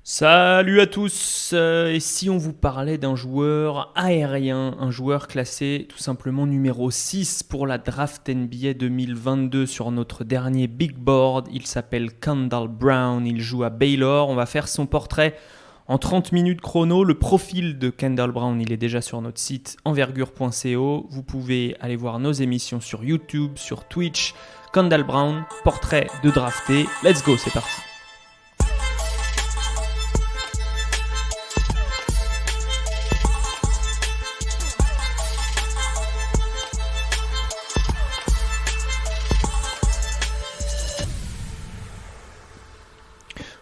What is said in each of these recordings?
Salut à tous. Et si on vous parlait d'un joueur aérien, un joueur classé tout simplement numéro 6 pour la draft NBA 2022 sur notre dernier big board. Il s'appelle Kendall Brown, il joue à Baylor. On va faire son portrait en 30 minutes chrono. Le profil de Kendall Brown, il est déjà sur notre site envergure.co. Vous pouvez aller voir nos émissions sur YouTube, sur Twitch. Kendall Brown, portrait de drafté. Let's go, c'est parti.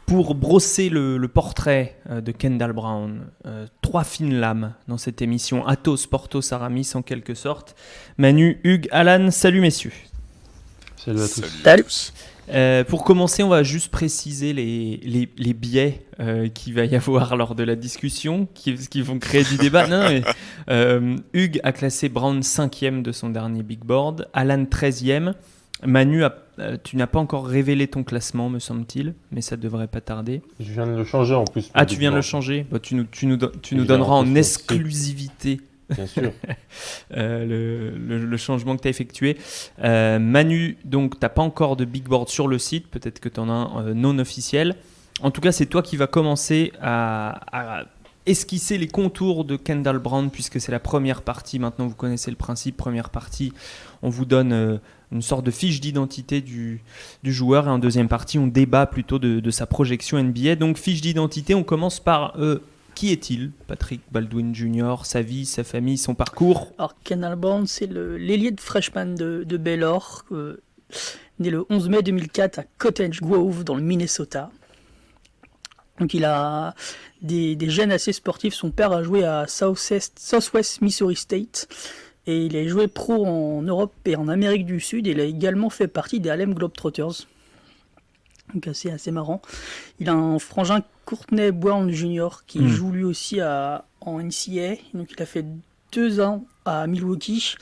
Pour brosser le portrait de Kendall Brown, trois fines lames dans cette émission, Athos, Porthos, Aramis en quelque sorte. Manu, Hugues, Alan, salut messieurs. Salut à tous. Salut à tous. Pour commencer, on va juste préciser les biais qu'il va y avoir lors de la discussion, qui vont créer du débat. Non, mais, Hugues a classé Brown 5e de son dernier big board, Alan 13e. Manu, tu n'as pas encore révélé ton classement, me semble-t-il, mais ça ne devrait pas tarder. Je viens de le changer en plus. Ah, tu viens de le changer. Bah, tu nous donneras en exclusivité Bien sûr. le changement que tu as effectué. Manu, donc, tu n'as pas encore de big board sur le site. Peut-être que tu en as un non officiel. En tout cas, c'est toi qui vas commencer à esquisser les contours de Kendall Brown, puisque c'est la première partie. Maintenant, vous connaissez le principe. Première partie, on vous donne une sorte de fiche d'identité du joueur. Et en deuxième partie, on débat plutôt de sa projection NBA. Donc, fiche d'identité, on commence par qui est-il ? Patrick Baldwin Jr., sa vie, sa famille, son parcours. Alors, Kendall Brown, c'est l'ailier de freshman de Baylor, né le 11 mai 2004 à Cottage Grove, dans le Minnesota. Donc, il a des gènes assez sportifs. Son père a joué à Southwest Missouri State. Et il a joué pro en Europe et en Amérique du Sud. Et il a également fait partie des Harlem Globetrotters. Donc assez marrant. Il a un frangin Courtney Brown Jr. qui joue lui aussi en NCAA. Donc il a fait 2 ans à Milwaukee,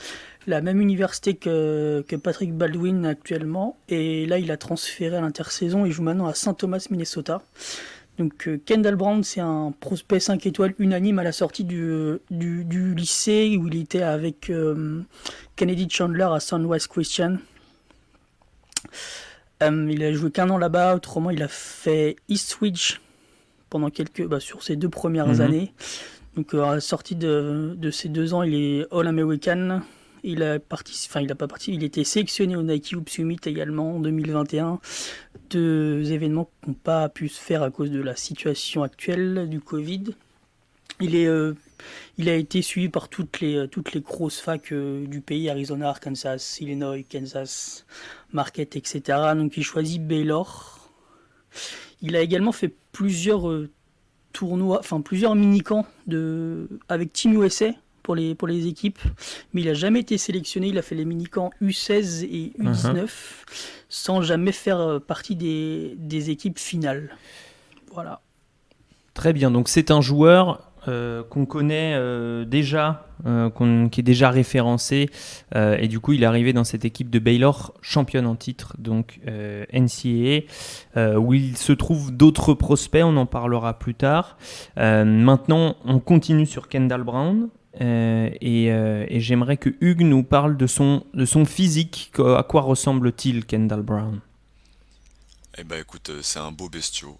la même université que Patrick Baldwin actuellement. Et là il a transféré à l'intersaison. Il joue maintenant à Saint Thomas, Minnesota. Donc Kendall Brown, c'est un prospect 5 étoiles unanime à la sortie du lycée où il était avec Kennedy Chandler à Southwest Christian. Il a joué qu'un an là-bas, autrement il a fait Eastridge pendant sur ses 2 premières années. Donc à la sortie de ces 2 ans, il est All-American. Il était sélectionné au Nike Hoop Summit également en 2021. 2 événements qui n'ont pas pu se faire à cause de la situation actuelle du Covid. Il a été suivi par toutes les grosses facs du pays, Arizona, Arkansas, Illinois, Kansas, Marquette, etc. Donc il choisit Baylor. Il a également fait plusieurs tournois, plusieurs mini-camps avec Team USA pour les équipes, mais il n'a jamais été sélectionné. Il a fait les mini-camps U16 et U19 sans jamais faire partie des équipes finales. Voilà. Très bien, donc c'est un joueur qu'on connaît déjà, qui est déjà référencé, et du coup il est arrivé dans cette équipe de Baylor, championne en titre, donc NCAA, où il se trouve d'autres prospects, on en parlera plus tard. Maintenant on continue sur Kendall Brown, et j'aimerais que Hugues nous parle de son physique. À quoi ressemble-t-il Kendall Brown ? Eh ben écoute, c'est un beau bestiau.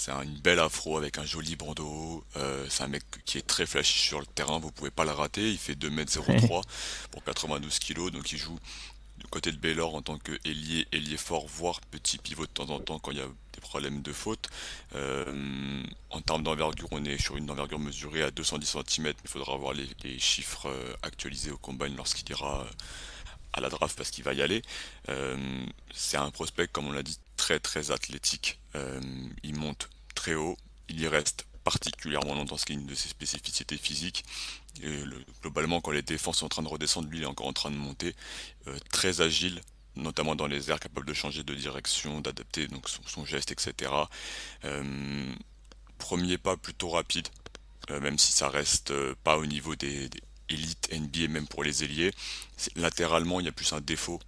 Une belle afro avec un joli bandeau. C'est un mec qui est très flashy sur le terrain, vous pouvez pas le rater. Il fait 2m03 pour 92 kg, donc il joue du côté de Baylor en tant que ailier fort, voire petit pivot de temps en temps quand il y a des problèmes de faute. En termes d'envergure, on est sur une envergure mesurée à 210 cm, mais il faudra avoir les chiffres actualisés au combine lorsqu'il ira à la draft parce qu'il va y aller. C'est un prospect, comme on l'a dit, très très athlétique. Il monte très haut, il y reste particulièrement longtemps, ce qui est une de ses spécificités physiques. Et globalement, quand les défenses sont en train de redescendre, lui il est encore en train de monter. Très agile, notamment dans les airs, capable de changer de direction, d'adapter donc son geste, etc. Premier pas plutôt rapide, même si ça reste pas au niveau des élites NBA, même pour les ailiers. Latéralement, il y a plus un défaut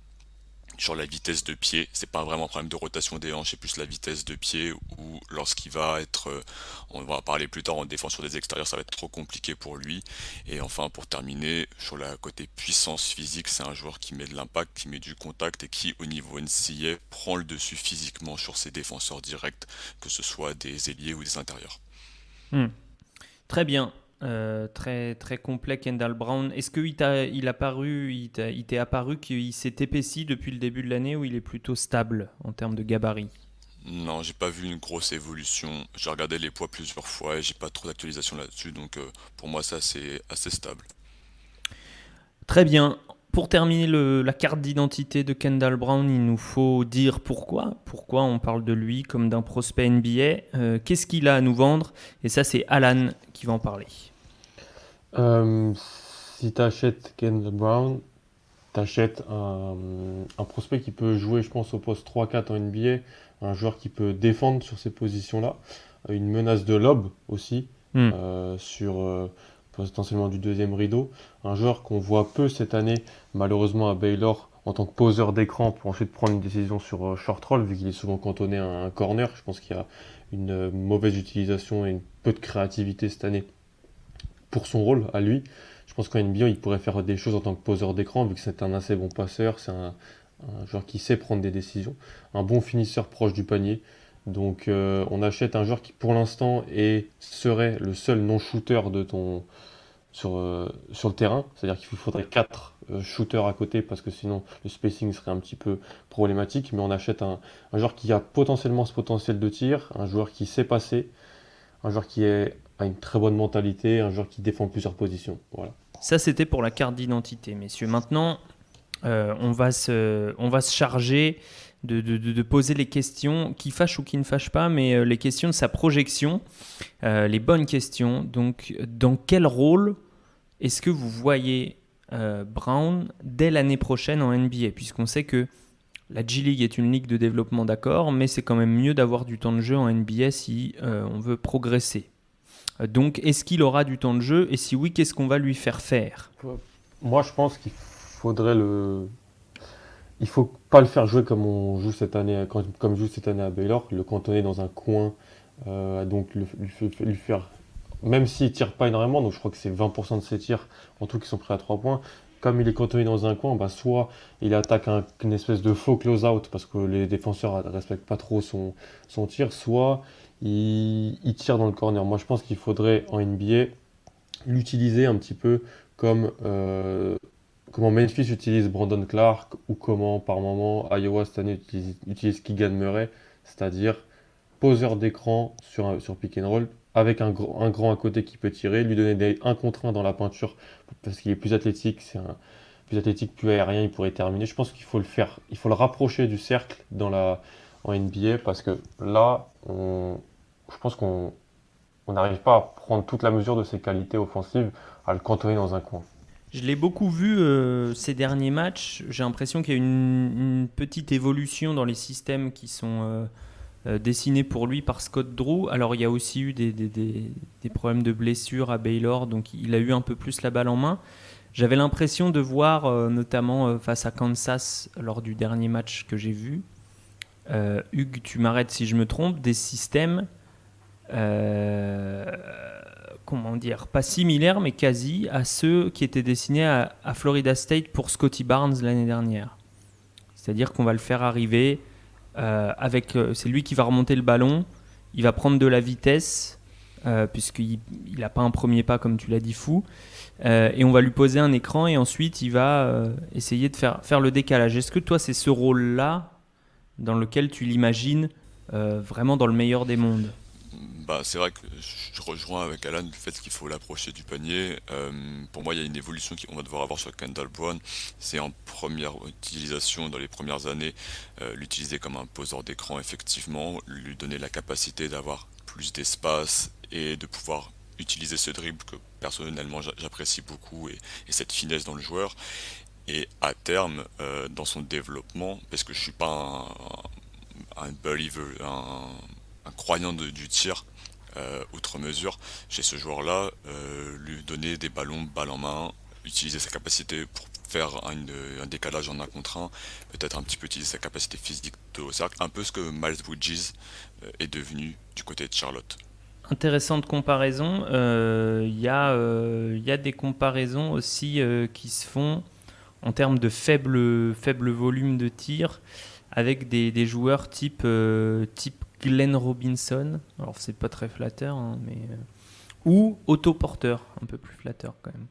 sur la vitesse de pied. C'est pas vraiment un problème de rotation des hanches, c'est plus la vitesse de pied où lorsqu'il va être, on va en parler plus tard en défense sur des extérieurs, ça va être trop compliqué pour lui. Et enfin, pour terminer, sur la côté puissance physique, c'est un joueur qui met de l'impact, qui met du contact et qui, au niveau NCAA, prend le dessus physiquement sur ses défenseurs directs, que ce soit des ailiers ou des intérieurs. Très bien. Très, très complet, Kendall Brown. Est-ce qu'il il t'est apparu qu'il s'est épaissi depuis le début de l'année ou il est plutôt stable en termes de gabarit? Non, j'ai pas vu une grosse évolution. J'ai regardé les poids plusieurs fois et j'ai pas trop d'actualisation là-dessus, donc pour moi ça c'est assez stable. Très bien. Pour terminer la carte d'identité de Kendall Brown, il nous faut dire pourquoi. Pourquoi on parle de lui comme d'un prospect NBA. Qu'est-ce qu'il a à nous vendre? Et ça, c'est Alan qui va en parler. Euh, Si tu achètes Ken Brown, tu achètes un prospect qui peut jouer, je pense, au poste 3-4 en NBA, un joueur qui peut défendre sur ces positions-là, une menace de lob aussi, Hmm. sur potentiellement du deuxième rideau, un joueur qu'on voit peu cette année, malheureusement à Baylor, en tant que poseur d'écran pour ensuite prendre une décision sur short roll, vu qu'il est souvent cantonné à un corner. Je pense qu'il y a une mauvaise utilisation et une peu de créativité cette année pour son rôle à lui. Je pense qu'en NBA, il pourrait faire des choses en tant que poseur d'écran, vu que c'est un assez bon passeur, c'est un joueur qui sait prendre des décisions, un bon finisseur proche du panier. Donc on achète un joueur qui pour l'instant serait le seul non-shooter sur le terrain. C'est-à-dire qu'il faudrait 4 shooters à côté parce que sinon le spacing serait un petit peu problématique. Mais on achète un joueur qui a potentiellement ce potentiel de tir, un joueur qui sait passer, un joueur a une très bonne mentalité, un joueur qui défend plusieurs positions. Voilà. Ça, c'était pour la carte d'identité, messieurs. Maintenant, on va se charger de poser les questions qui fâchent ou qui ne fâchent pas, mais les questions de sa projection, les bonnes questions. Donc, dans quel rôle est-ce que vous voyez Brown dès l'année prochaine en NBA? Puisqu'on sait que la G-League est une ligue de développement, d'accord, mais c'est quand même mieux d'avoir du temps de jeu en NBA si on veut progresser. Donc, est-ce qu'il aura du temps de jeu? Et si oui, qu'est-ce qu'on va lui faire faire? Moi, je pense qu'il faudrait il faut pas le faire jouer comme on joue cette année, comme joue cette année à Baylor, le cantonner dans un coin, donc lui faire, même s'il tire pas énormément, donc je crois que c'est 20% de ses tirs en tout qui sont pris à 3 points. Comme il est cantonné dans un coin, bah soit il attaque une espèce de faux close-out parce que les défenseurs ne respectent pas trop son tir, soit il tire dans le corner. Moi, je pense qu'il faudrait en NBA l'utiliser un petit peu comme comment Memphis utilise Brandon Clark ou comment par moment Iowa cette année utilise Keegan Murray, c'est-à-dire poseur d'écran sur pick and roll avec un grand à côté qui peut tirer, lui donner un contre un dans la peinture parce qu'il est plus athlétique, plus athlétique, plus aérien, il pourrait terminer. Je pense qu'il faut le faire, il faut le rapprocher du cercle en NBA parce que là, je pense qu'on n'arrive pas à prendre toute la mesure de ses qualités offensives, à le cantonner dans un coin. Je l'ai beaucoup vu ces derniers matchs. J'ai l'impression qu'il y a une petite évolution dans les systèmes qui sont dessinés pour lui par Scott Drew. Alors, il y a aussi eu des problèmes de blessure à Baylor, donc il a eu un peu plus la balle en main. J'avais l'impression de voir, notamment face à Kansas, lors du dernier match que j'ai vu, Hugues, tu m'arrêtes si je me trompe, des systèmes comment dire, pas similaires mais quasi à ceux qui étaient dessinés à Florida State pour Scotty Barnes l'année dernière. C'est-à-dire qu'on va le faire arriver c'est lui qui va remonter le ballon, il va prendre de la vitesse puisqu'il n'a pas un premier pas comme tu l'as dit fou, et on va lui poser un écran et ensuite il va essayer de faire le décalage. Est-ce que toi c'est ce rôle-là dans lequel tu l'imagines vraiment dans le meilleur des mondes? Bah, c'est vrai que je rejoins avec Alan le fait qu'il faut l'approcher du panier. Pour moi, il y a une évolution qu'on va devoir avoir sur Kendall Brown. C'est en première utilisation, dans les premières années, l'utiliser comme un poseur d'écran, effectivement, lui donner la capacité d'avoir plus d'espace et de pouvoir utiliser ce dribble que personnellement j'apprécie beaucoup et cette finesse dans le joueur. Et à terme, dans son développement, parce que je suis pas un believer, un croyant du tir outre mesure, chez ce joueur-là, lui donner des ballons balle en main, utiliser sa capacité pour faire un décalage en 1 contre 1, peut-être un petit peu utiliser sa capacité physique au cercle, un peu ce que Miles Bridges est devenu du côté de Charlotte. Intéressante comparaison. Y a des comparaisons aussi qui se font en termes de faible volume de tir avec des joueurs type Glenn Robinson. Alors c'est pas très flatteur, hein, mais ou Otto Porter, un peu plus flatteur quand même.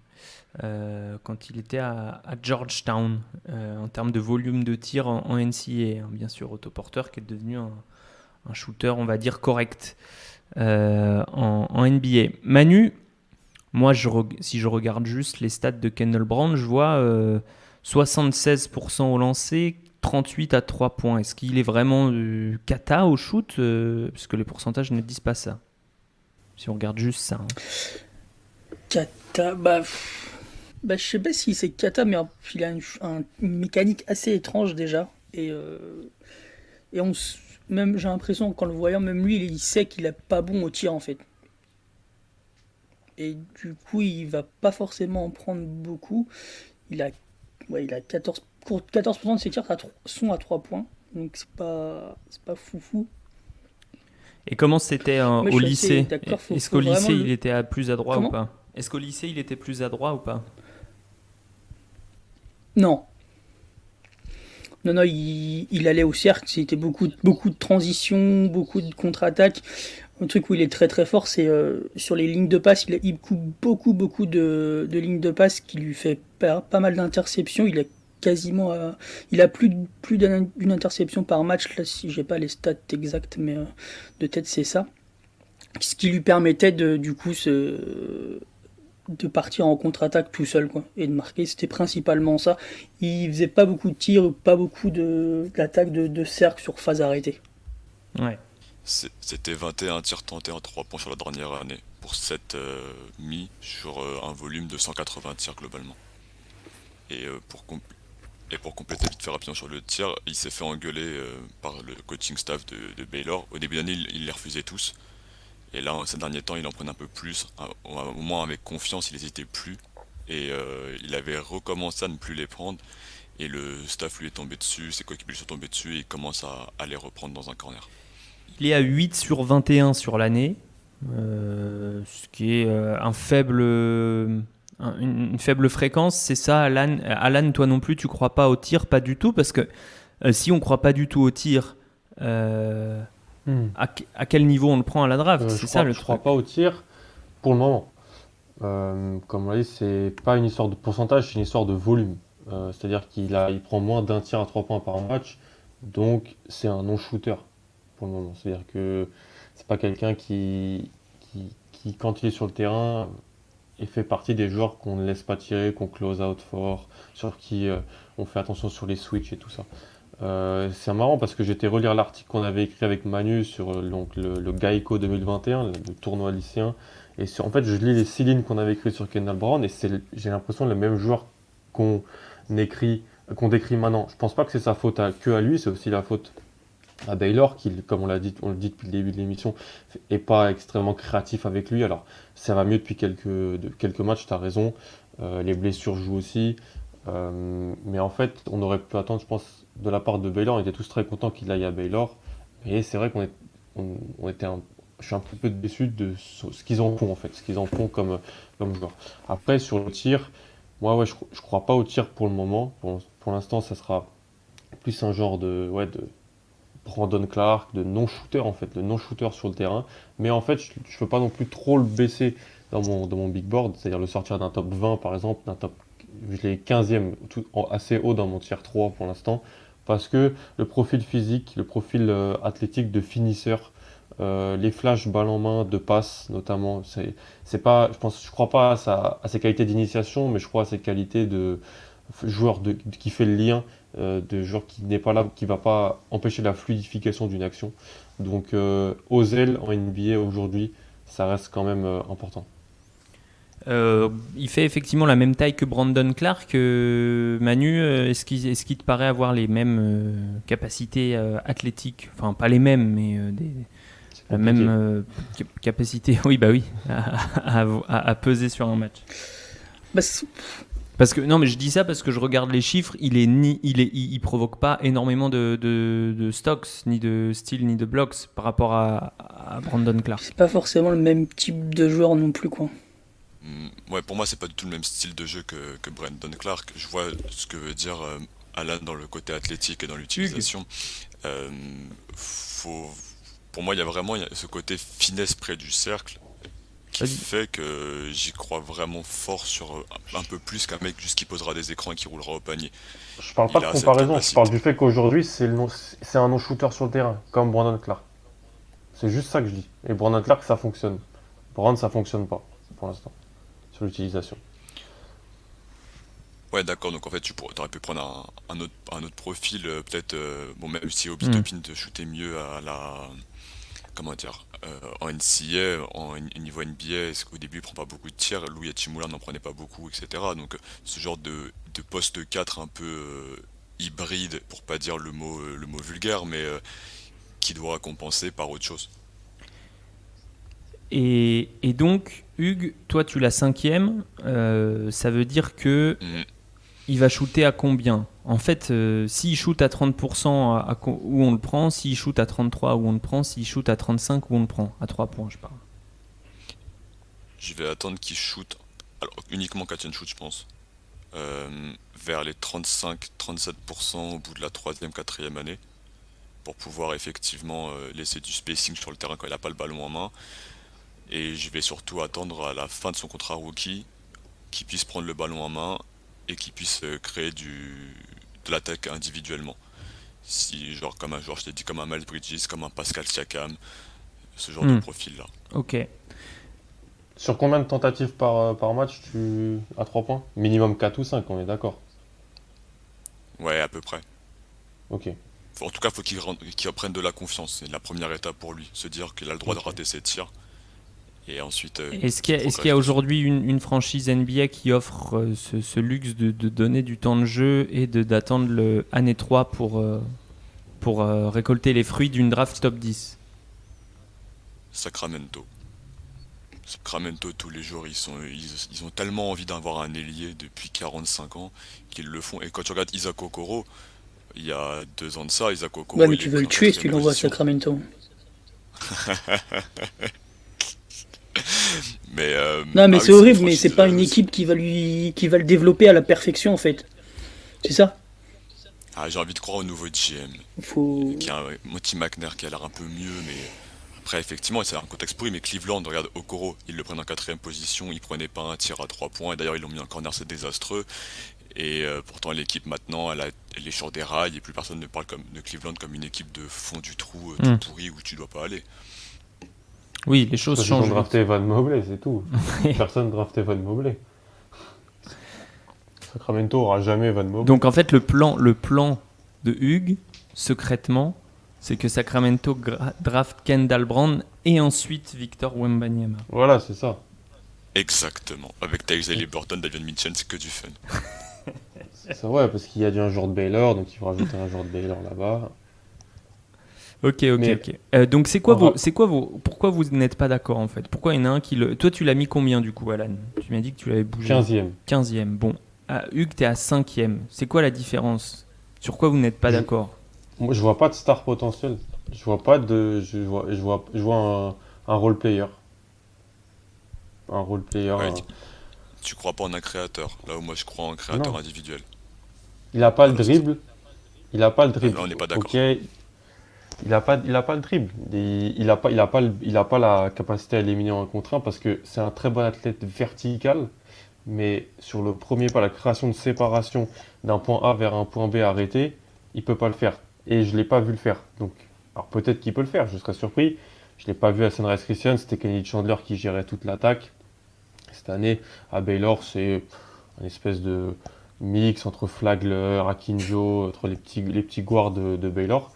Quand il était à Georgetown, en termes de volume de tir en NCAA, hein, bien sûr, Otto Porter qui est devenu un shooter, on va dire, correct en NBA. Manu, moi, si je regarde juste les stats de Kendall Brown, je vois 76% au lancer, 38 à 3 points. Est-ce qu'il est vraiment cata au shoot parce que les pourcentages ne disent pas ça. Si on regarde juste ça. Hein. Kata, je sais pas si c'est Kata, mais il a une mécanique assez étrange déjà. Et même j'ai l'impression qu'en le voyant, même lui, il sait qu'il est pas bon au tir en fait. Et du coup, il va pas forcément en prendre beaucoup. Il a 14% de ses tirs sont à 3 points. Donc c'est pas foufou. Et comment c'était Moi, au je suis assez lycée d'accord, Est-ce faut qu'au lycée, vraiment il était plus adroit Comment ou pas Est-ce qu'au lycée, il était plus adroit ou pas Non. Non, il allait au cercle, c'était beaucoup de transitions, beaucoup de contre-attaques. Un truc où il est très très fort, c'est sur les lignes de passe. Il coupe beaucoup de lignes de passe qui lui fait pas mal d'interceptions. Il a plus d'une interception par match, là, si j'ai pas les stats exactes, mais de tête c'est ça. Ce qui lui permettait du coup de partir en contre-attaque tout seul, quoi, et de marquer. C'était principalement ça. Il faisait pas beaucoup de tirs, pas beaucoup d'attaques de cercle sur phase arrêtée. Ouais. C'était 21 tirs tentés en 3 points sur la dernière année, pour 7 mis sur un volume de 180 tirs globalement. Et pour compléter vite fait rapidement sur le tir, il s'est fait engueuler par le coaching staff de Baylor. Au début d'année, il les refusait tous. Et là, ces derniers temps, il en prenait un peu plus. Au moins avec confiance, il n'hésitait plus. Et il avait recommencé à ne plus les prendre. Et le staff lui est tombé dessus, ses coéquipiers lui sont tombés dessus et il commence à les reprendre dans un corner. Il est à 8 sur 21 sur l'année, ce qui est une faible fréquence. C'est ça, Alan. Alan, toi non plus, tu crois pas au tir? Pas du tout, parce que si on croit pas du tout au tir, à quel niveau on le prend à la draft? C'est ça le Je crois truc. pas au tir pour le moment. Comme on l'a dit, c'est pas une histoire de pourcentage, c'est une histoire de volume. C'est-à-dire il prend moins d'un tir à 3 points par match, donc c'est un non-shooter pour le moment. C'est-à-dire que c'est pas quelqu'un qui, quand il est sur le terrain, il fait partie des joueurs qu'on ne laisse pas tirer, qu'on close out fort, sur qui on fait attention sur les switches et tout ça. C'est marrant parce que j'étais relire l'article qu'on avait écrit avec Manu sur donc le Geico 2021, le tournoi lycéen. Et en fait, je lis les 6 lignes qu'on avait écrites sur Kendall Brown et j'ai l'impression le même joueur qu'on qu'on décrit maintenant. Je pense pas que c'est sa faute que à lui, c'est aussi la faute à Baylor qui, comme on le dit depuis le début de l'émission, est pas extrêmement créatif avec lui. Alors, ça va mieux depuis quelques matchs, tu as raison. Les blessures jouent aussi. Mais en fait, on aurait pu attendre, je pense, de la part de Baylor. On était tous très contents qu'il aille à Baylor. Et c'est vrai je suis un petit peu déçu de ce qu'ils en font, en fait, ce qu'ils en font comme joueur. Après, sur le tir, moi, ouais, je crois pas au tir pour le moment. Pour l'instant, ça sera plus un genre de Brandon Clark, de non-shooter, en fait, de non-shooter sur le terrain. Mais en fait, je ne peux pas non plus trop le baisser dans mon big board, c'est-à-dire le sortir d'un top 20, par exemple, je l'ai 15e, assez haut dans mon tier 3 pour l'instant, parce que le profil physique, le profil athlétique de finisseur, les flashs balle en main, de passe notamment, c'est pas, je crois pas à ses qualités d'initiation, mais je crois à ses qualités de joueur qui fait le lien, de joueur qui n'est pas là, qui va pas empêcher la fluidification d'une action. Donc aux ailes en NBA aujourd'hui, ça reste quand même important. Il fait effectivement la même taille que Brandon Clark. Manu, est-ce qu'il te paraît avoir les mêmes capacités athlétiques? Enfin, pas les mêmes, mais la même capacité, oui, bah oui, à peser sur un match. Bah, Parce que non, mais je dis ça parce que je regarde les chiffres. Il provoque pas énormément de stocks, ni de steals, ni de blocks par rapport à Brandon Clark. C'est pas forcément le même type de joueur non plus, quoi. Ouais, pour moi, c'est pas du tout le même style de jeu que Brandon Clark. Je vois ce que veut dire Alan dans le côté athlétique et dans l'utilisation. Euh, faut... Pour moi, il y a ce côté finesse près du cercle qui Vas-y. fait que j'y crois vraiment fort sur un peu plus qu'un mec juste qui posera des écrans et qui roulera au panier. Je parle pas Il de a cette comparaison, je parle capacité. du fait qu'aujourd'hui, c'est un non-shooter sur le terrain, comme Brandon Clark. C'est juste ça que je dis. Et Brandon Clark, ça fonctionne. Brand, ça fonctionne pas, pour l'instant, sur l'utilisation. Ouais, d'accord, donc en fait, t'aurais pu prendre un autre profil, peut-être, bon, même si Obi Hmm. Toppin te shootait mieux à la, comment dire, en NCA, au niveau NBA, est-ce qu'au début il prend pas beaucoup de tirs, Louis Hachimura n'en prenait pas beaucoup, etc. Donc ce genre de poste 4 un peu hybride, pour pas dire le mot vulgaire, mais qui doit compenser par autre chose. Et donc, Hugues, toi, tu l'as cinquième. Ça veut dire que Mm. il va shooter à combien? En fait, s'il shoot à 30%, où on le prend? S'il shoot à 33, où on le prend? S'il shoot à 35, où on le prend? À 3 points, je parle. Je vais attendre qu'il shoot, alors uniquement catch and shoot, je pense, vers les 35-37% au bout de la troisième, quatrième année, pour pouvoir effectivement laisser du spacing sur le terrain quand il n'a pas le ballon en main. Et je vais surtout attendre à la fin de son contrat rookie qu'il puisse prendre le ballon en main et qu'il puisse créer de l'attaque individuellement. Si, genre, comme un joueur, je t'ai dit, comme un Miles Bridges, comme un Pascal Siakam, ce genre de Hmm. profil-là. Ok. Sur combien de tentatives par match à 3 points? Minimum 4 ou 5, on est d'accord. Ouais, à peu près. Ok, En tout cas, faut qu'il reprenne de la confiance. C'est la première étape pour lui. Se dire qu'il a le droit de ok. rater ses tirs. Et ensuite, Est-ce qu'il qu'il y a progresse dessus. aujourd'hui une franchise NBA qui offre ce luxe de donner du temps de jeu et d'attendre le année 3 pour récolter les fruits d'une draft top 10? Sacramento. Sacramento, tous les jours, ils ont tellement envie d'avoir un ailier depuis 45 ans qu'ils le font. Et quand tu regardes Isaac Okoro, il y a 2 ans de ça, Isaac Ouais, Okoro, mais il tu est veux pris le en tuer si tu quatrième l'envoies à position. Sacramento. Mais, Non, mais ah c'est oui, c'est une horrible, mais c'est franchise pas une équipe qui va le développer à la perfection, en fait. C'est ça? Ah, j'ai envie de croire au nouveau GM, Faut... qui a un Monty McNair qui a l'air un peu mieux, mais après, effectivement, c'est un contexte pourri, mais Cleveland, regarde Okoro, ils le prennent en quatrième position, ils prenaient pas un tir à 3 points, et d'ailleurs ils l'ont mis en corner, c'est désastreux, et pourtant l'équipe maintenant, elle est sur des rails, et plus personne ne parle de Cleveland comme une équipe de fond du trou tout Hmm. pourri où tu dois pas aller. Oui, les choses Parce qu'ils ont changent drafté vite. Evan Mobley, c'est tout. Personne drafté Evan Mobley. Sacramento aura jamais Evan Mobley. Donc en fait, le plan de Hugues, secrètement, c'est que Sacramento draft Kendall Brown et ensuite Victor Wembanyama. Voilà, c'est ça. Exactement. Avec Tyrese Haliburton, Davion Mitchell, c'est que du fun. C'est vrai, parce qu'il y a déjà un joueur de Baylor, donc il faut rajouter un joueur de Baylor là-bas. Ok. Mais Donc en ra- pourquoi vous n'êtes pas d'accord en fait? Pourquoi il y en a un qui le... Toi tu l'as mis combien du coup, Alan? Tu m'as dit que tu l'avais bougé. 15e. 15e. Bon. Ah, Hugues, t'es à 5e. C'est quoi la différence? Sur quoi vous n'êtes pas Je, d'accord? Moi, je vois pas de star potentiel. Je vois pas de. Je vois un role player. Un role player. Ouais, tu crois pas en un créateur, là où moi je crois en un créateur Non. individuel. Il a pas le Voilà, c'est tout. dribble. Il a pas le Ah, dribble. là, on n'est pas Ok. d'accord. Il a pas le dribble. Il a pas la capacité à éliminer en un contre un parce que c'est un très bon athlète vertical. Mais sur le premier pas, la création de séparation d'un point A vers un point B arrêté, il peut pas le faire. Et je l'ai pas vu le faire. Donc, alors peut-être qu'il peut le faire, je serais surpris. Je l'ai pas vu à Sunrise Christian, c'était Kenny Chandler qui gérait toute l'attaque. Cette année, à Baylor, c'est une espèce de mix entre Flagler, Akinjo, entre les petits guards de Baylor.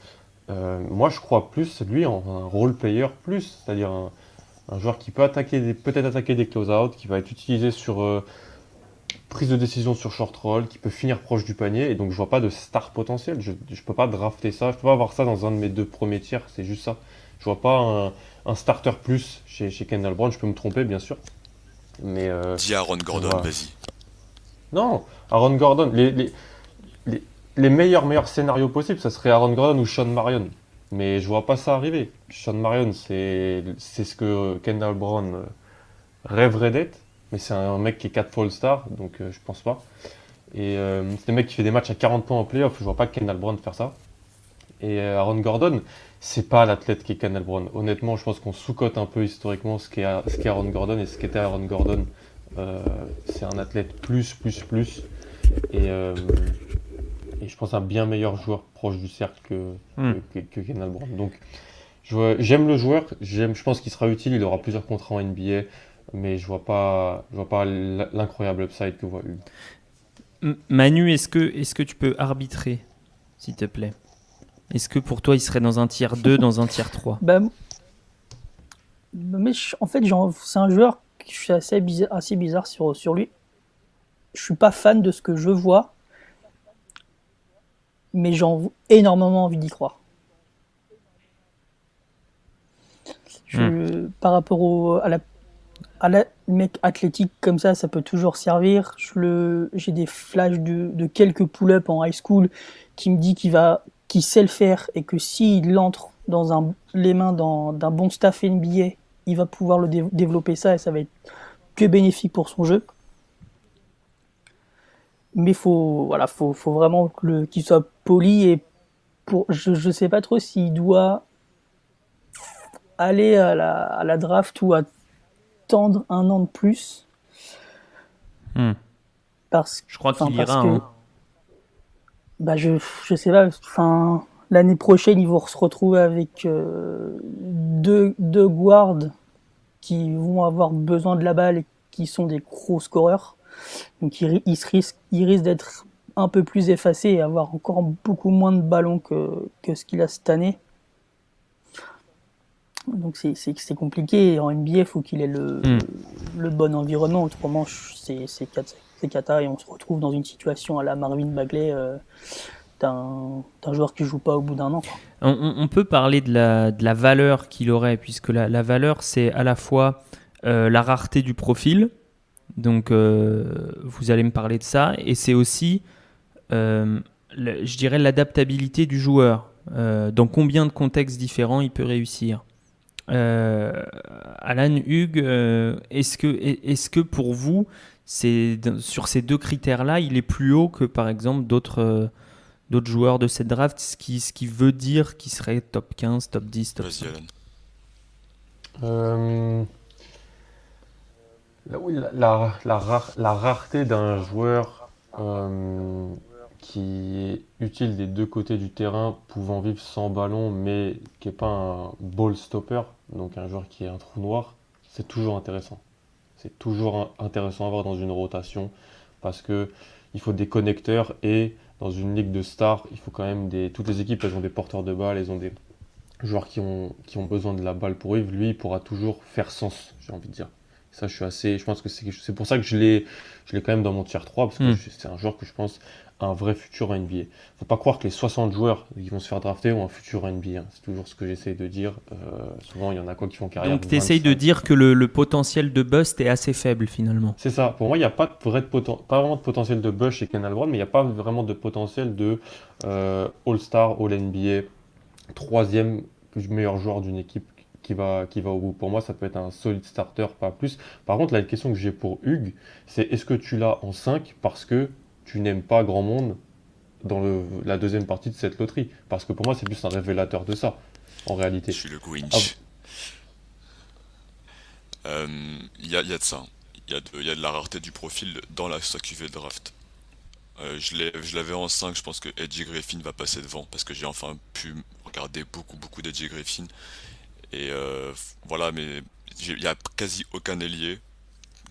Moi, je crois plus, lui, en un role player plus, c'est-à-dire un joueur qui peut peut-être attaquer des close-out, qui va être utilisé sur prise de décision sur short roll, qui peut finir proche du panier, et donc je vois pas de star potentiel. Je peux pas drafter ça, je peux pas avoir ça dans un de mes 2 premiers tiers, c'est juste ça. Je vois pas un starter plus chez Kendall Brown, je peux me tromper bien sûr, mais Dis Aaron je Gordon, vois. vas-y. Non, Aaron Gordon, les, les meilleurs scénarios possibles, ça serait Aaron Gordon ou Sean Marion. Mais je vois pas ça arriver. Sean Marion, c'est ce que Kendall Brown rêverait d'être. Mais c'est un mec qui est 4 fois All-Star, donc je pense pas. Et c'est un mec qui fait des matchs à 40 points en playoff. Je vois pas Kendall Brown faire ça. Et Aaron Gordon, c'est pas l'athlète qui est Kendall Brown. Honnêtement, je pense qu'on sous-cote un peu historiquement ce qu'est Aaron Gordon et ce qu'était Aaron Gordon. C'est un athlète plus. Et, euh, et je pense un bien meilleur joueur proche du cercle Hmm. que Kendall Brown. Donc j'aime le joueur, je pense qu'il sera utile, il aura plusieurs contrats en NBA, mais je vois pas l'incroyable upside que voit Hugues. Manu, est-ce que tu peux arbitrer, s'il te plaît? Est-ce que pour toi, il serait dans un tiers 2, dans un tiers 3? Bah, mais en fait, c'est un joueur que je suis assez bizarre sur lui. Je suis pas fan de ce que je vois, mais énormément envie d'y croire. Par rapport à la mec athlétique comme ça peut toujours servir. J'ai des flashs de quelques pull-ups en high school qui me dit qu'il sait le faire et que s'il entre les mains d'un bon staff NBA, il va pouvoir développer ça et ça va être que bénéfique pour son jeu. Mais faut vraiment qu'il soit poli et je sais pas trop s'il doit aller à la draft ou attendre un an de plus. Je crois qu'il ira. Hein. Bah je sais pas. Enfin, l'année prochaine, ils vont se retrouver avec deux guards qui vont avoir besoin de la balle et qui sont des gros scoreurs. Donc il risque d'être un peu plus effacé et avoir encore beaucoup moins de ballons que ce qu'il a cette année. Donc c'est compliqué. En NBA, il faut qu'il ait le bon environnement. Autrement, c'est cata et on se retrouve dans une situation à la Marvin Bagley d'un joueur qui joue pas au bout d'un an. On peut parler de la valeur qu'il aurait, puisque la valeur, c'est à la fois la rareté du profil. Donc, vous allez me parler de ça. Et c'est aussi, je dirais, l'adaptabilité du joueur. Dans combien de contextes différents il peut réussir. Alan, Hugues, est-ce que pour vous, sur ces deux critères-là, il est plus haut que par exemple d'autres joueurs de cette draft, ce qui veut dire qu'il serait top 15, top 10, top 5? Oui, la rareté d'un joueur qui est utile des deux côtés du terrain, pouvant vivre sans ballon, mais qui n'est pas un ball stopper, donc un joueur qui est un trou noir, c'est toujours intéressant. C'est toujours intéressant à avoir dans une rotation, parce que il faut des connecteurs, et dans une ligue de stars, il faut quand même toutes les équipes, elles ont des porteurs de balles, elles ont des joueurs qui ont besoin de la balle pour vivre. Lui, il pourra toujours faire sens, j'ai envie de dire. Ça, je pense que c'est pour ça que je l'ai quand même dans mon tier 3, parce que c'est un joueur que je pense a un vrai futur en NBA. Faut pas croire que les 60 joueurs qui vont se faire drafter ont un futur en NBA. C'est toujours ce que j'essaye de dire. Souvent, il y en a qui font carrière. Donc, tu essayes de dire que le potentiel de bust est assez faible, finalement. C'est ça. Pour moi, il n'y a pas vraiment de potentiel de bust chez Kendall Brown, mais il n'y a pas vraiment de potentiel de All-Star, All-NBA, troisième meilleur joueur d'une équipe qui va au bout. Pour moi, ça peut être un solide starter, pas plus. Par contre, la question que j'ai pour Hugues, c'est est-ce que tu l'as en 5 parce que tu n'aimes pas grand monde dans la deuxième partie de cette loterie? Parce que pour moi, c'est plus un révélateur de ça, en réalité. Je suis le Grinch. Il y a de ça. Il y a de la rareté du profil dans sa QV de draft. Je l'avais en 5, je pense que Edgy Griffin va passer devant, parce que j'ai enfin pu regarder beaucoup d'Edgy Griffin. Et voilà, mais il n'y a quasi aucun ailier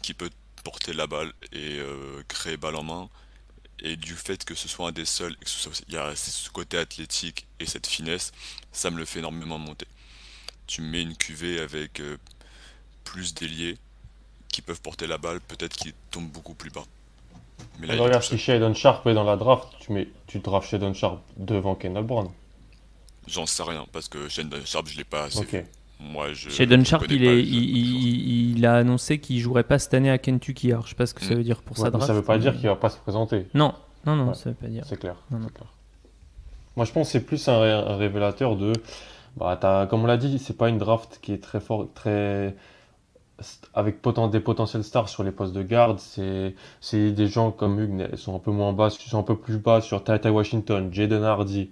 qui peut porter la balle et créer balle en main. Et du fait que ce soit un des seuls, et il y a ce côté athlétique et cette finesse, ça me le fait énormément monter. Tu mets une QV avec plus d'ailiers qui peuvent porter la balle, peut-être qu'ils tombent beaucoup plus bas. Mais là, regarde, si Shaedon Sharpe est dans la draft, tu drafts Shaedon Sharpe devant Kendall Brown. J'en sais rien, parce que Shaedon Sharpe, je l'ai pas assez vu. Shaedon Sharpe, il il a annoncé qu'il jouerait pas cette année à Kentucky. Alors, je sais pas ce que ça veut dire pour Ouais, sa mais draft. ça veut pas dire qu'il va pas se présenter. Non, Ouais. ça veut pas dire. C'est clair. Non, non. C'est clair. Moi, je pense que c'est plus un révélateur de. Bah, comme on l'a dit, c'est pas une draft qui est très fort, avec des potentiels stars sur les postes de garde. C'est des gens comme Hugues, ils sont un peu moins bas, sont un peu plus bas sur Ty Washington, Jaden Hardy,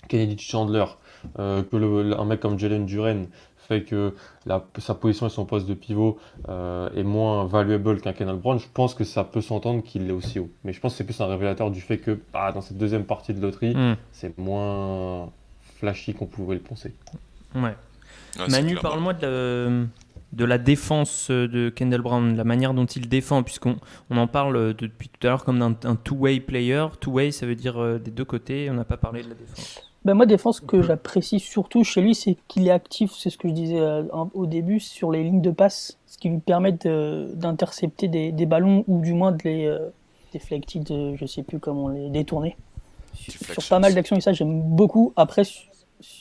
Kennedy Chandler, que un mec comme Jalen Duren fait que sa position et son poste de pivot est moins valuable qu'un Kendall Brown. Je pense que ça peut s'entendre qu'il est aussi haut. Mais je pense que c'est plus un révélateur du fait que dans cette deuxième partie de loterie, c'est moins flashy qu'on pouvait le penser. Ouais. Ouais, c'est Manu, clairement. parle-moi de la défense de Kendall Brown, la manière dont il défend, puisqu'on en parle depuis tout à l'heure comme d'un two-way player. Two-way, ça veut dire des deux côtés. On n'a pas parlé de la défense. Ben moi, défense que j'apprécie surtout chez lui, c'est qu'il est actif, c'est ce que je disais au début, sur les lignes de passe, ce qui lui permet d'intercepter des ballons ou du moins de les deflected, je sais plus comment les détourner. Sur pas mal d'actions et ça, j'aime beaucoup. Après,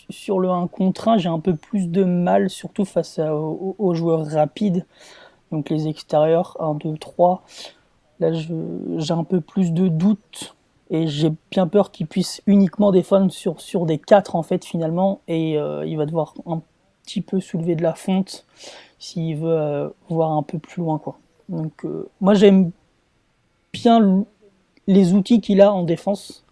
sur le 1 contre 1, j'ai un peu plus de mal, surtout face aux joueurs rapides, donc les extérieurs 1, 2, 3. Là, j'ai un peu plus de doutes. Et j'ai bien peur qu'il puisse uniquement défendre sur des 4 en fait finalement, et il va devoir un petit peu soulever de la fonte s'il veut voir un peu plus loin, quoi. Donc moi j'aime bien les outils qu'il a en défense.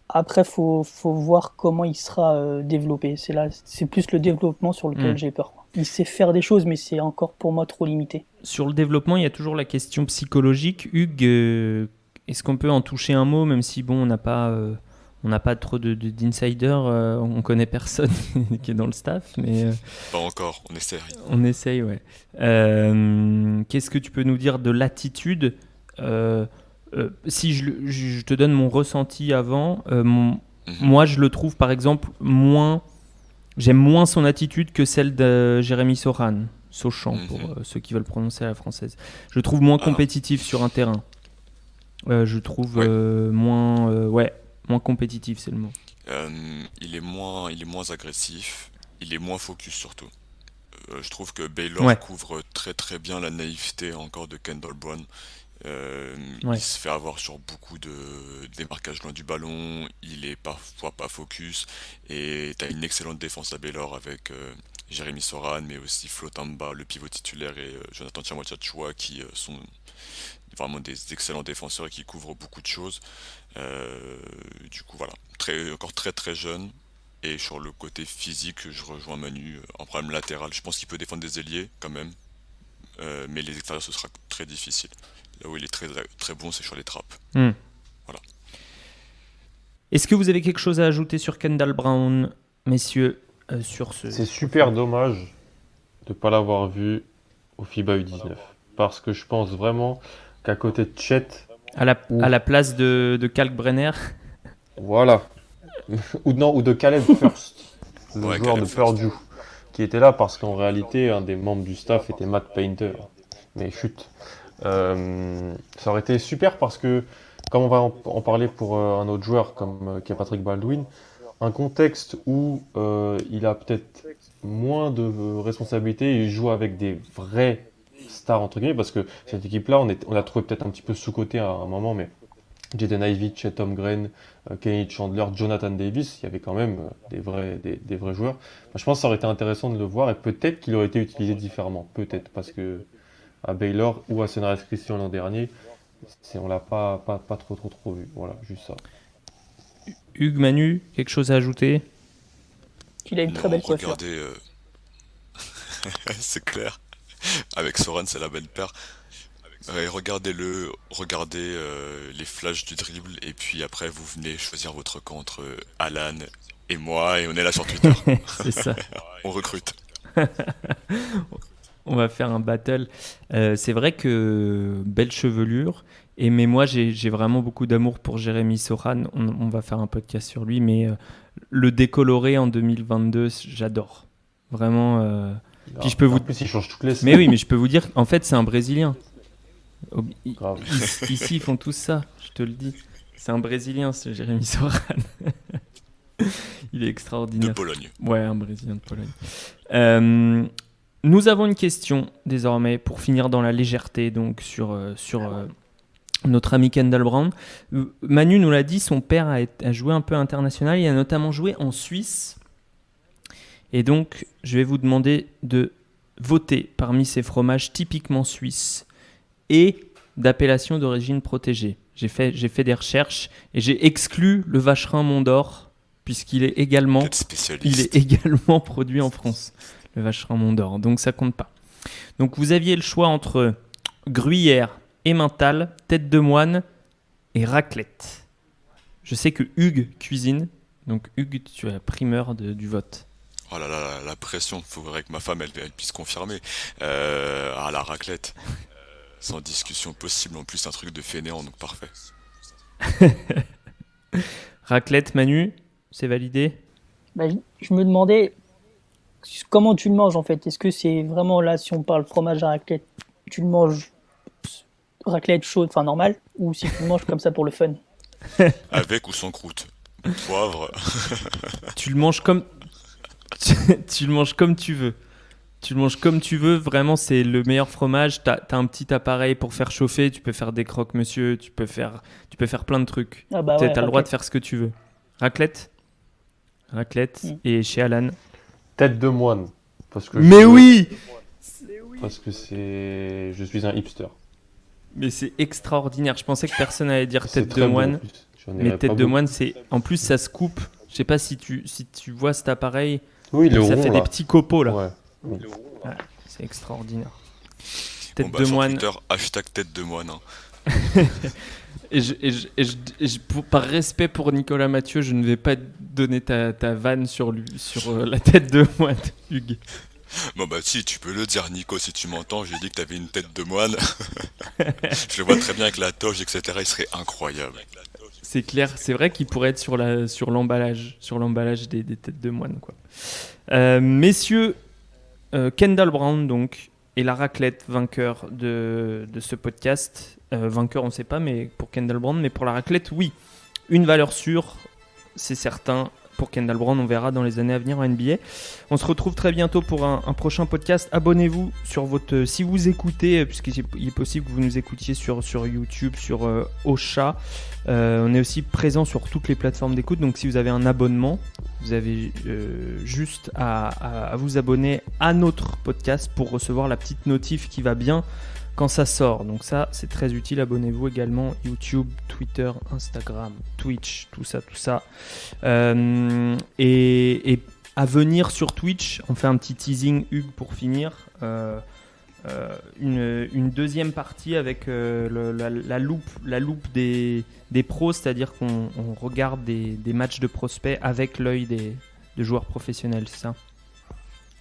Après faut voir comment il sera développé. C'est plus le développement sur lequel j'ai peur, quoi. Il sait faire des choses, mais c'est encore pour moi trop limité. Sur le développement, il y a toujours la question psychologique. Hugues, est-ce qu'on peut en toucher un mot, même si on n'a pas trop d'insiders, on connaît personne qui est dans le staff, mais Pas encore, on essaie. on essaye, ouais. Qu'est-ce que tu peux nous dire de l'attitude si je te donne mon ressenti avant, moi je le trouve par exemple j'aime moins son attitude que celle de Jérémy Sochan, pour ceux qui veulent prononcer à la française. Je le trouve moins compétitif sur un terrain. Je trouve moins compétitif, c'est le mot. Il est moins agressif, il est moins focus surtout. Je trouve que Baylor couvre très très bien la naïveté encore de Kendall Brown. Il se fait avoir sur beaucoup de démarquages loin du ballon, il est parfois pas focus, et t'as une excellente défense à Baylor avec Jérémy Soran, mais aussi Flo Tamba, le pivot titulaire, et Jonathan Tchamwa-Tchatchoua, qui sont vraiment des excellents défenseurs et qui couvrent beaucoup de choses. Du coup voilà, encore très très jeune. Et sur le côté physique, je rejoins Manu, en problème latéral. Je pense qu'il peut défendre des ailiers quand même, mais les extérieurs ce sera très difficile. Là où il est très, très bon, c'est sur les trappes. Voilà. Est-ce que vous avez quelque chose à ajouter sur Kendall Brown, messieurs, sur ce... C'est super dommage de ne pas l'avoir vu au FIBA U19. Parce que je pense vraiment qu'à côté de Chet... À la place de Kalkbrenner. Voilà. ou de Caleb Furst, le joueur Caleb de Furst. Purdue, qui était là parce qu'en réalité, un des membres du staff était Matt Painter. Mais chut. Ça aurait été super parce que, comme on va en parler pour un autre joueur qui est Patrick Baldwin, un contexte où il a peut-être moins de responsabilités, il joue avec des vrais stars entre guillemets, parce que cette équipe-là, on l'a trouvé peut-être un petit peu sous-côté à un moment, mais Jaden Ivey, Chet Holmgren, Kenny Chandler, Jonathan Davis, il y avait quand même des vrais joueurs. Enfin, je pense que ça aurait été intéressant de le voir et peut-être qu'il aurait été utilisé différemment, peut-être, parce que à Baylor ou à Sunrise Christian l'an dernier, on l'a pas trop vu. Voilà, juste ça. Hugues, Manu, quelque chose à ajouter? Il a une très belle coiffure. Regardez, c'est clair. Avec Soran, c'est la belle paire. Ouais, regardez les flashs du dribble, et puis après vous venez choisir votre camp entre Alan et moi, et on est là sur Twitter. C'est ça. On recrute. On va faire un battle. C'est vrai que belle chevelure. Mais moi, j'ai vraiment beaucoup d'amour pour Jérémy Soran. On va faire un podcast sur lui, mais le décoloré en 2022, j'adore. Vraiment. Puis je peux En plus, il change toutes les semaines. Mais oui, mais je peux vous dire, en fait, c'est un Brésilien. Grave. Ici, ils font tous ça, je te le dis. C'est un Brésilien, ce Jérémy Soran. Il est extraordinaire. De Pologne. Ouais, un Brésilien de Pologne. Nous avons une question désormais pour finir dans la légèreté, donc sur notre ami Kendall Brown. Manu nous l'a dit, son père a joué un peu international, il a notamment joué en Suisse. Et donc, je vais vous demander de voter parmi ces fromages typiquement suisses et d'appellation d'origine protégée. J'ai fait des recherches et j'ai exclu le vacherin Mont d'Or puisqu'il est également, Peut-être spécialiste. il est également produit en France, le vacherin Mont d'Or. Donc ça compte pas. Donc vous aviez le choix entre gruyère, emmental, tête de moine et raclette. Je sais que Hugues cuisine. Donc Hugues, tu as la primeur du vote. Oh là là, la pression, faudrait que ma femme elle puisse confirmer. La raclette, sans discussion possible, en plus un truc de fainéant, donc parfait. Raclette, Manu, c'est validé? Bah, je me demandais comment tu le manges en fait. Est-ce que c'est vraiment là, si on parle fromage à raclette, tu le manges raclette chaude, enfin normal, ou si tu le manges comme ça pour le fun? Avec ou sans croûte. Poivre. Tu le manges comme tu le manges comme tu veux. Tu le manges comme tu veux, vraiment c'est le meilleur fromage. T'as un petit appareil pour faire chauffer, tu peux faire des croque-monsieur, tu peux faire plein de trucs. Ah bah T'as ouais, le droit de raclette. faire ce que tu veux. Raclette. Mm. Et chez Alan. Tête de moine. Parce que Mais oui. Parce que je suis un hipster. Mais c'est extraordinaire. Je pensais que personne allait dire C'est tête de très bon en moine. plus. J'en Mais ai tête pas de beaucoup. moine, c'est en plus ça se coupe. Je sais pas si tu vois cet appareil, Oui, le ça rond fait là. des petits copeaux là. Ouais. C'est extraordinaire. Bon Tête bah de sur moine. Twitter, hashtag tête de moine. Hein. Par respect pour Nicolas Mathieu, je ne vais pas donner ta vanne sur la tête de moine, Hugues. Bon bah si, tu peux le dire Nico si tu m'entends, j'ai dit que t'avais une tête de moine. Je le vois très bien avec la toge, etc. Il serait incroyable. C'est clair, c'est vrai qu'il pourrait être sur l'emballage des têtes de moine, quoi. Messieurs, Kendall Brown donc est la raclette vainqueur de ce podcast. Vainqueur, on ne sait pas, mais pour Kendall Brown, mais pour la raclette, oui, une valeur sûre, c'est certain. Pour Kendall Brown, on verra dans les années à venir en NBA. On se retrouve très bientôt pour un prochain podcast. Abonnez-vous sur si vous écoutez, puisqu'il est possible que vous nous écoutiez sur YouTube, sur Ocha. On est aussi présent sur toutes les plateformes d'écoute. Donc si vous avez un abonnement, vous avez juste à vous abonner à notre podcast pour recevoir la petite notif qui va bien quand ça sort. Donc ça, c'est très utile. Abonnez-vous également. YouTube, Twitter, Instagram, Twitch, tout ça. Et à venir sur Twitch, on fait un petit teasing, Hugues, pour finir. Une deuxième partie avec la loupe des pros, c'est-à-dire qu'on regarde des matchs de prospects avec l'œil de joueurs professionnels, c'est ça?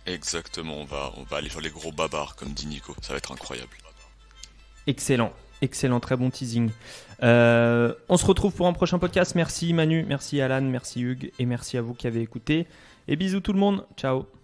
Exactement, on va aller sur les gros babards, comme dit Nico, ça va être incroyable. Excellent, très bon teasing. On se retrouve pour un prochain podcast. Merci Manu, merci Alan, merci Hugues et merci à vous qui avez écouté. Et bisous tout le monde, ciao.